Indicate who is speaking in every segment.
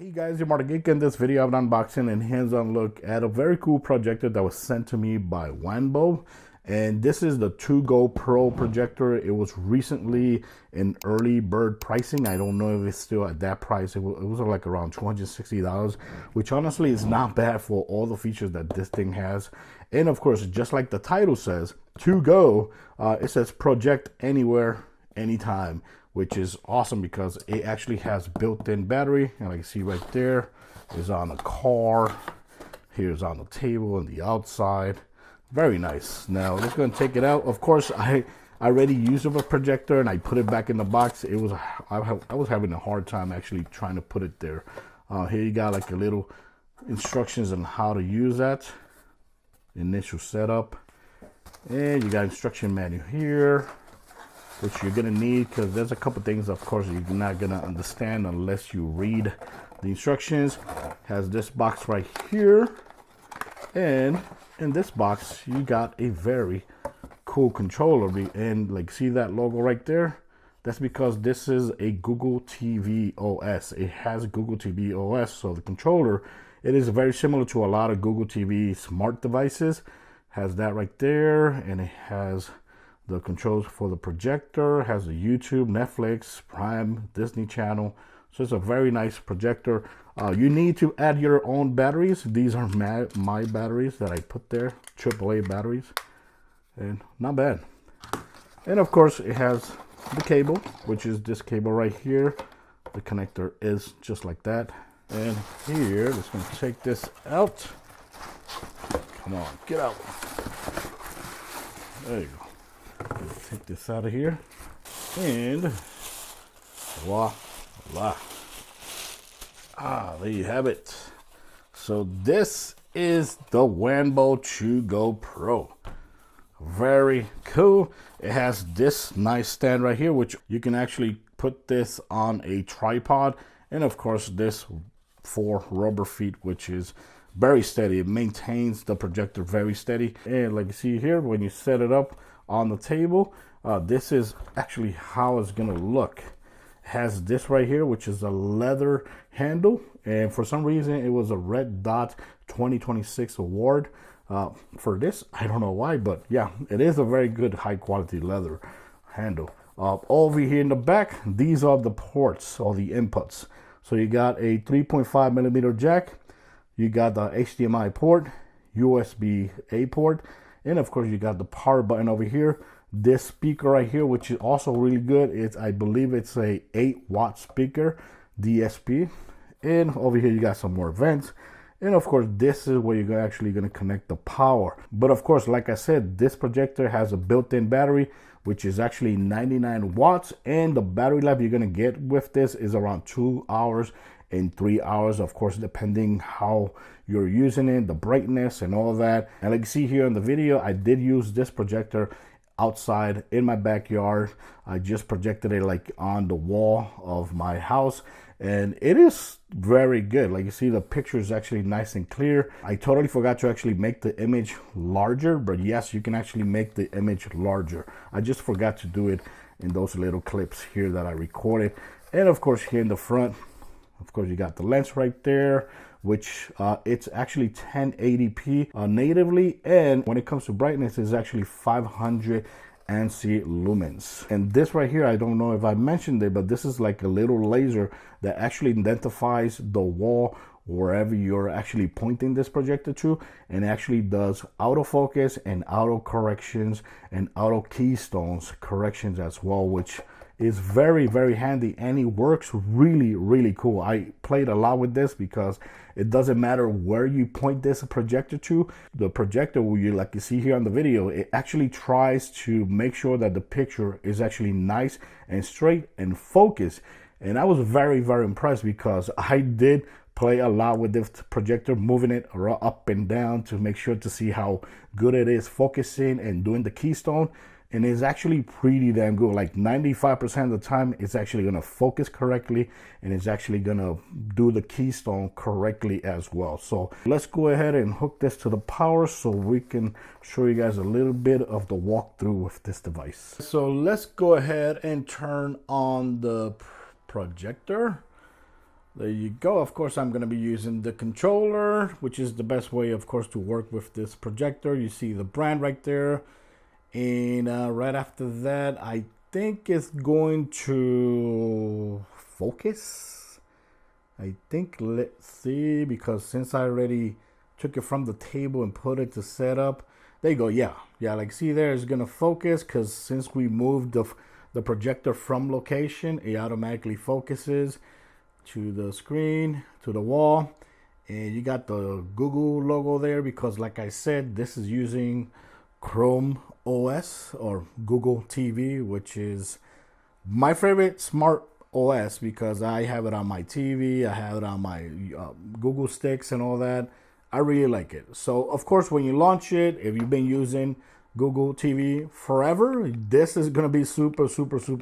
Speaker 1: Hey guys, you're Martin Geek. In this video, I'm unboxing and hands-on look at a very cool projector that was sent to me by Wanbo. And this is the Togo Pro projector. It was recently in early bird pricing. I don't know if it's still at that price. It was like around $260, which honestly is not bad for all the features that this thing has. And of course, just like the title says, Togo, it says project anywhere, anytime, which is awesome because it actually has built-in battery. And like you see right there, is on the car. Here's on the table and the outside. Very nice. Now let's go and take it out. Of course, I already used a projector and I put it back in the box. I was having a hard time actually trying to put it there. Here you got like a little instructions on how to use that. Initial setup. And you got instruction manual here, which you're gonna need because there's a couple things, of course, you're not gonna understand unless you read the instructions. Has this box right here, and in this box you got a very cool controller. And like, see that logo right there? That's because this is a Google TV OS. It has Google TV OS, so the controller, it is very similar to a lot of Google TV smart devices. Has that right there, and it has the controls for the projector, has the YouTube, Netflix, Prime, Disney Channel. So it's a very nice projector. You need to add your own batteries. These are my batteries that I put there, AAA batteries, and not bad. And of course, it has the cable, which is this cable right here. The connector is just like that. And here, let's gonna take this out. Come on, get out. There you go. Take this out of here, and voila. There you have it. So this is the Wanbo Togo Pro. Very cool. It has this nice stand right here, which you can actually put this on a tripod, and of course this 4 rubber feet, which is very steady. It maintains the projector very steady. And like you see here, when you set it up on the table, this is actually how it's gonna look. It has this right here, which is a leather handle, and for some reason it was a Red Dot 2026 award for this. I don't know why, but yeah, it is a very good high quality leather handle. Over here in the back, these are the ports or the inputs. So you got a 3.5 millimeter jack, you got the HDMI port, USB-A port, and of course you got the power button over here. This speaker right here, which is also really good, I believe it's a 8-watt speaker, DSP. And over here you got some more vents. And of course, this is where you're actually going to connect the power. But of course, like I said, this projector has a built-in battery, which is actually 99 watts. And the battery life you're going to get with this is around 2 hours and 3 hours, of course, depending how you're using it, the brightness and all that. And like you see here in the video, I did use this projector outside in my backyard. I just projected it like on the wall of my house, and it is very good. Like you see, the picture is actually nice and clear. I totally forgot to actually make the image larger, but yes, you can actually make the image larger. I just forgot to do it in those little clips here that I recorded. And of course, here in the front, of course, you got the lens right there, which it's actually 1080p natively, and when it comes to brightness, it's actually 500 ANSI lumens. And this right here, I don't know if I mentioned it, but this is like a little laser that actually identifies the wall wherever you're actually pointing this projector to, and actually does autofocus and auto corrections and auto keystones corrections as well, which is very, very handy, and it works really cool. I played a lot with this because it doesn't matter where you point this projector to. The projector, like you see here on the video, it actually tries to make sure that the picture is actually nice and straight and focused. And I was very impressed because I did play a lot with this projector, moving it up and down to make sure to see how good it is focusing and doing the keystone. And it's actually pretty damn good. Like 95% of the time, it's actually going to focus correctly, and it's actually going to do the keystone correctly as well. So let's go ahead and hook this to the power so we can show you guys a little bit of the walkthrough with this device. So let's go ahead and turn on the projector. There you go. Of course, I'm going to be using the controller, which is the best way, of course, to work with this projector. You see the brand right there. And right after that, I think it's going to focus. I think, let's see, because since I already took it from the table and put it to setup, there you go. Yeah, like see there, it's going to focus because since we moved the projector from location, it automatically focuses to the screen, to the wall. And you got the Google logo there because, like I said, this is using Chrome OS or Google TV, which is my favorite smart OS because I have it on my TV, I have it on my Google sticks and all that. I really like it. So of course, when you launch it, if you've been using Google TV forever, this is going to be super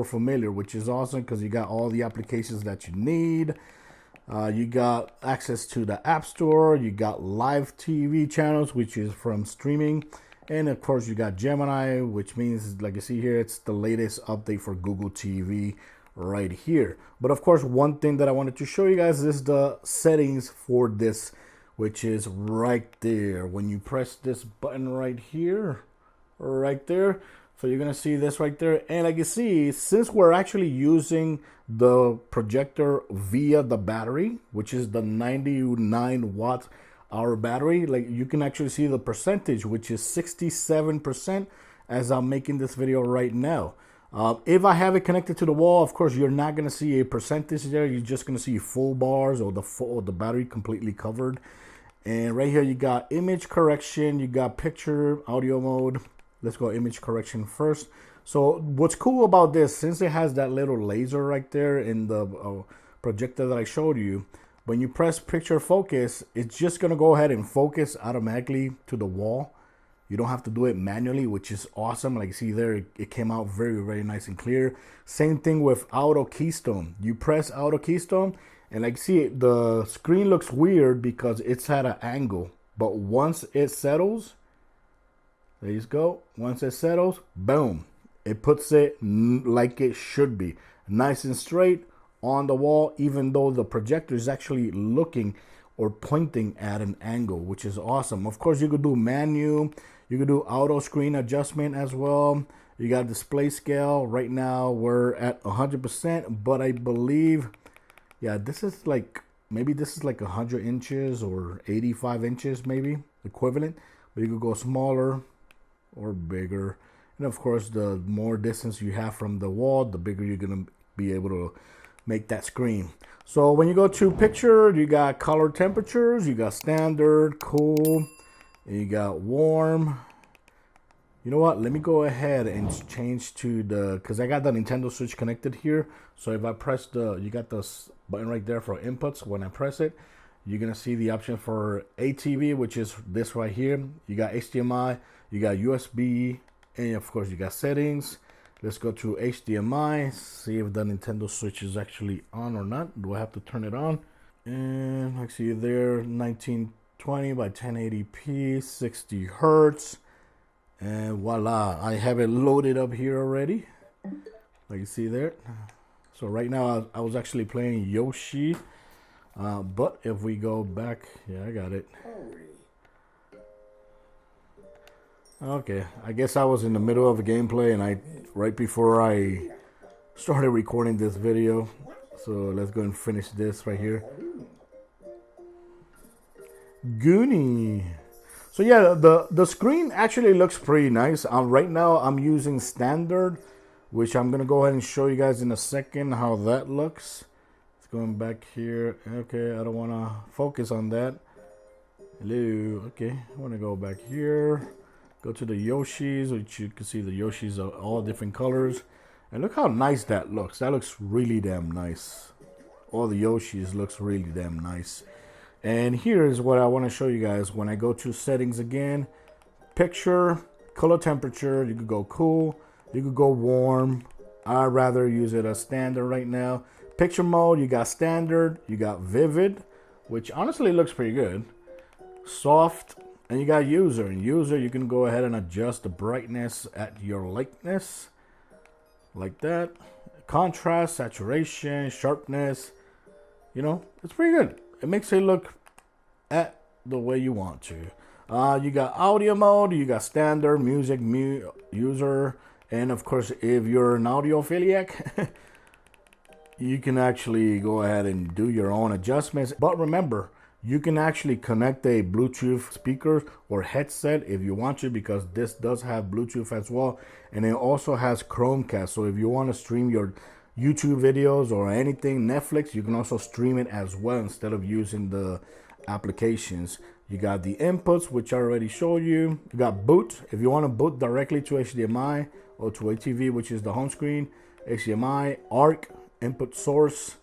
Speaker 1: familiar, which is awesome because you got all the applications that you need. You got access to the App Store, you got live TV channels, which is from streaming, and of course you got Gemini, which means, like you see here, it's the latest update for Google TV right here. But of course, one thing that I wanted to show you guys is the settings for this, which is right there. When you press this button right here, right there, so you're gonna see this right there. And like you see, since we're actually using the projector via the battery, which is the 99 watt hour battery, like you can actually see the percentage, which is 67% as I'm making this video right now. If I have it connected to the wall, of course, you're not gonna see a percentage there. You're just gonna see full bars or the battery completely covered. And right here, you got image correction, you got picture, audio mode. Let's go image correction first. So what's cool about this, since it has that little laser right there in the projector that I showed you, when you press picture focus, it's just gonna go ahead and focus automatically to the wall. You don't have to do it manually, which is awesome. Like you see there, it came out very nice and clear. Same thing with auto keystone. You press auto keystone, and like see, the screen looks weird because it's at an angle. But once it settles, there you go. Once it settles, boom, it puts it like it should be, nice and straight on the wall, even though the projector is actually looking or pointing at an angle, which is awesome. Of course, you could do menu, you could do auto screen adjustment as well. You got display scale. Right now we're at 100%, but I believe, yeah, this is like, maybe this is like 100 inches or 85 inches, maybe equivalent. But you could go smaller or bigger. And of course, the more distance you have from the wall, the bigger you're gonna be able to make that screen. So when you go to picture, you got color temperatures, you got standard, cool, and you got warm. You know what? Let me go ahead and change to the, because I got the Nintendo Switch connected here. So if I press you got this button right there for inputs. When I press it, you're gonna see the option for ATV, which is this right here. You got HDMI, you got USB, and of course you got settings. Let's go to HDMI, see if the Nintendo Switch is actually on or not. Do I have to turn it on? And I see there, 1920 by 1080p, 60 hertz. And voila, I have it loaded up here already. Like you see there. So right now I was actually playing Yoshi. But if we go back, yeah, I got it. Okay, I guess I was in the middle of a gameplay and right before I started recording this video. So let's go and finish this right here. Goonie. So yeah, the screen actually looks pretty nice. Right now I'm using standard, which I'm gonna go ahead and show you guys in a second how that looks. It's going back here. Okay, I don't wanna focus on that. Hello, okay, I wanna go back here. Go to the Yoshis, which you can see the Yoshis are all different colors. And look how nice that looks. That looks really damn nice. All the Yoshis looks really damn nice. And here is what I want to show you guys. When I go to settings again, picture, color temperature, you could go cool, you could go warm. I'd rather use it as standard right now. Picture mode, you got standard, you got vivid, which honestly looks pretty good. Soft, and you got user. In user, you can go ahead and adjust the brightness at your likeness, like that. Contrast, saturation, sharpness. You know, it's pretty good. It makes it look at the way you want to. You got audio mode, you got standard, music, user, and of course, if you're an audiophiliac, you can actually go ahead and do your own adjustments. But remember, you can actually connect a Bluetooth speaker or headset if you want to, because this does have Bluetooth as well. And it also has Chromecast. So if you want to stream your YouTube videos or anything, Netflix, you can also stream it as well instead of using the applications. You got the inputs, which I already showed you. You got boot. If you want to boot directly to HDMI or to a TV, which is the home screen, HDMI, ARC, input source,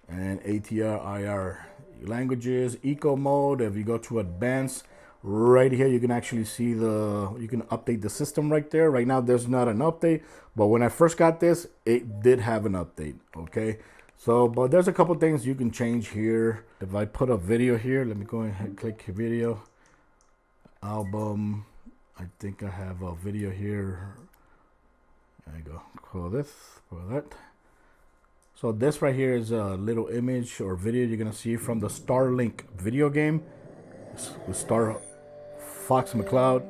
Speaker 1: and ATR, IR. Languages, eco mode. If you go to advanced, right here you can actually see you can update the system right there. Right now there's not an update, but when I first got this, it did have an update. Okay, so but there's a couple things you can change here. If I put a video here, let me go ahead and click video album. I think I have a video here. There you go. Call this, call that. So this right here is a little image or video you're gonna see from the Starlink video game with Star Fox McCloud.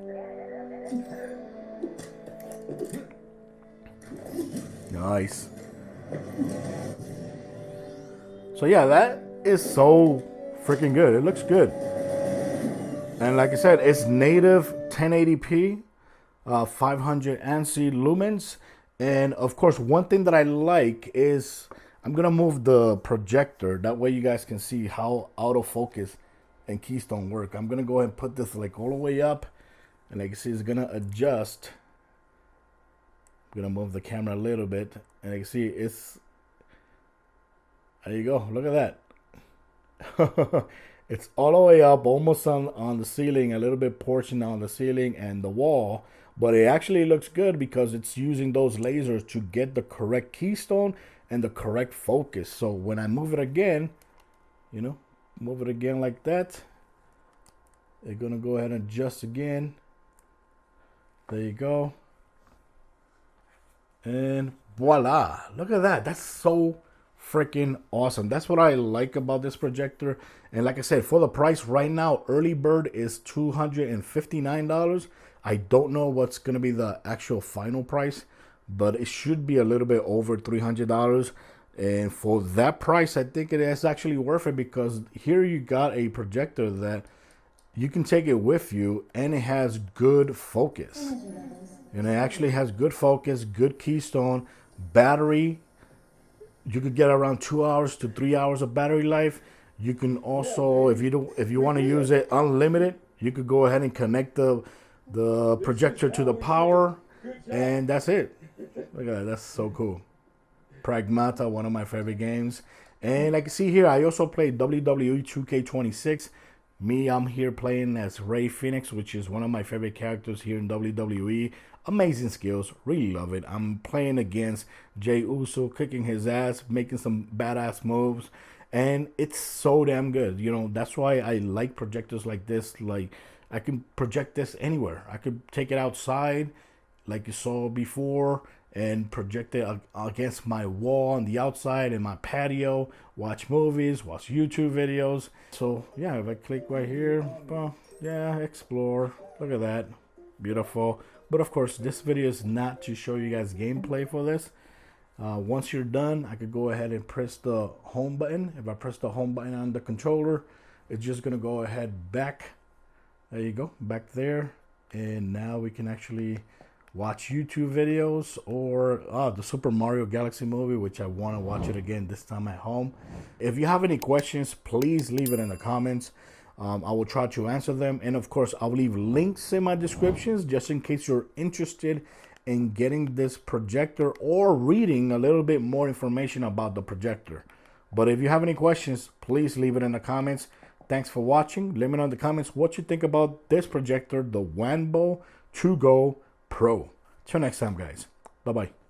Speaker 1: Nice. So yeah, that is so freaking good. It looks good. And like I said, it's native 1080p, 500 ANSI lumens. And of course, one thing that I like is I'm gonna move the projector. That way you guys can see how autofocus and keystone work. I'm gonna go ahead and put this like all the way up, and like you see, it's gonna adjust. I'm gonna move the camera a little bit, and you can see it's, there you go, look at that. It's all the way up, almost on the ceiling, a little bit portion on the ceiling and the wall. But it actually looks good because it's using those lasers to get the correct keystone and the correct focus. So when I move it again, you know, move it again like that, they're gonna go ahead and adjust again. There you go. And voila, look at that. That's so freaking awesome. That's what I like about this projector. And like I said, for the price right now, early bird is $259. I don't know what's going to be the actual final price, but it should be a little bit over $300. And for that price, I think it is actually worth it, because here you got a projector that you can take it with you, and it has good focus. And it actually has good focus, good keystone, battery. You could get around 2 hours to 3 hours of battery life. You can also, if you want to use it unlimited, you could go ahead and connect the projector to the power, and that's it. Look at that, that's so cool. Pragmata, one of my favorite games. And like you see here, I also played WWE 2K26. I'm here playing as Rey Fenix, which is one of my favorite characters here in WWE. Amazing skills, really love it. I'm playing against Jey Uso, kicking his ass, making some badass moves, and it's so damn good. You know, that's why I like projectors like this. Like, I can project this anywhere. I could take it outside, like you saw before, and project it against my wall on the outside in my patio, watch movies, watch YouTube videos. So yeah, if I click right here, well, yeah, explore. Look at that, beautiful. But of course, this video is not to show you guys gameplay for this. Once you're done, I could go ahead and press the home button. If I press the home button on the controller, it's just gonna go ahead back. There you go, back there. And now we can actually watch YouTube videos, or the Super Mario Galaxy movie, which I want to watch it again, this time at home. If you have any questions, please leave it in the comments. I will try to answer them. And of course, I'll leave links in my descriptions just in case you're interested in getting this projector or reading a little bit more information about the projector. But if you have any questions, please leave it in the comments. Thanks for watching. Let me know in the comments what you think about this projector, the Wanbo Togo Pro. Till next time, guys. Bye-bye.